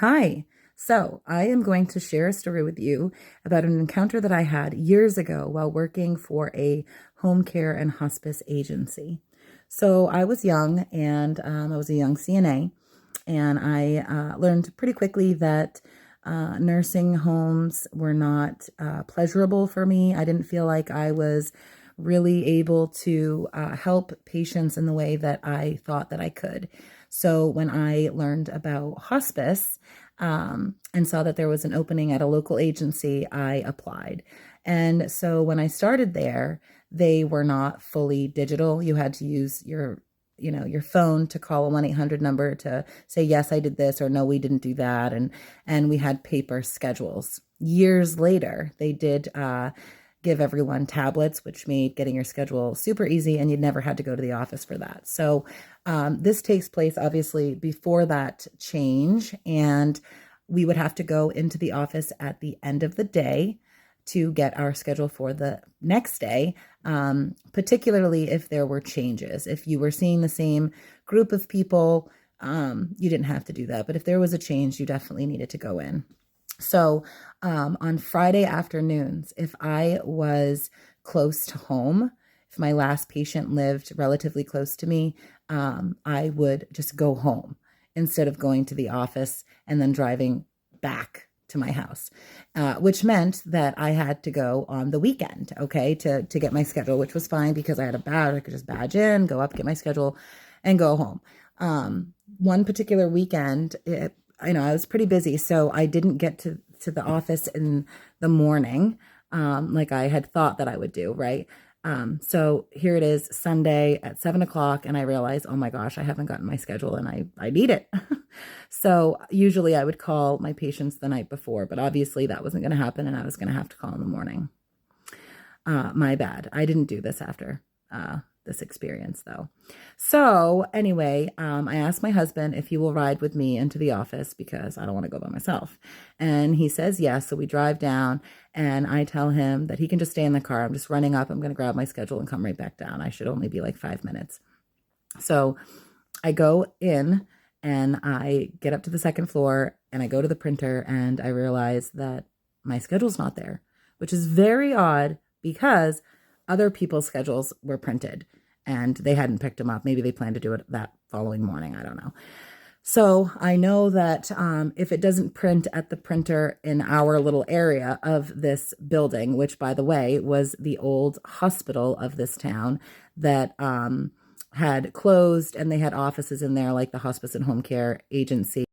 Hi. So, I am going to share a story with you about an encounter that I had years ago while working for a home care and hospice agency. So, I was young and I was a young CNA, and I learned pretty quickly that nursing homes were not pleasurable for me. I didn't feel like I was really able to help patients in the way that I thought that I could. So when I learned about hospice and saw that there was an opening at a local agency, I applied. And so when I started there, they were not fully digital. You had to use your phone to call a 1-800 number to say, yes, I did this, or no, we didn't do that. And we had paper schedules. Years later, they did give everyone tablets, which made getting your schedule super easy, and you never had to go to the office for that. So this takes place obviously before that change, and we would have to go into the office at the end of the day to get our schedule for the next day, particularly if there were changes. If you were seeing the same group of people, you didn't have to do that. But if there was a change, you definitely needed to go in. So on Friday afternoons, if I was close to home, if my last patient lived relatively close to me, I would just go home instead of going to the office and then driving back to my house, which meant that I had to go on the weekend, okay, to get my schedule, which was fine because I had a badge. I could just badge in, go up, get my schedule, and go home. One particular weekend, I was pretty busy, so I didn't get to the office in the morning, like I had thought that I would do, right? So here it is, Sunday at 7 o'clock, and I realized, oh my gosh, I haven't gotten my schedule and I need it. So usually I would call my patients the night before, but obviously that wasn't going to happen, and I was going to have to call in the morning. My bad. I didn't do this after this experience, though. So anyway, I asked my husband if he will ride with me into the office because I don't want to go by myself. And he says yes. So we drive down, and I tell him that he can just stay in the car. I'm just running up. I'm going to grab my schedule and come right back down. I should only be like 5 minutes. So I go in and I get up to the second floor and I go to the printer, and I realize that my schedule's not there, which is very odd because other people's schedules were printed and they hadn't picked them up. Maybe they planned to do it that following morning. I don't know. So I know that if it doesn't print at the printer in our little area of this building, which by the way was the old hospital of this town that had closed, and they had offices in there like the hospice and home care agency.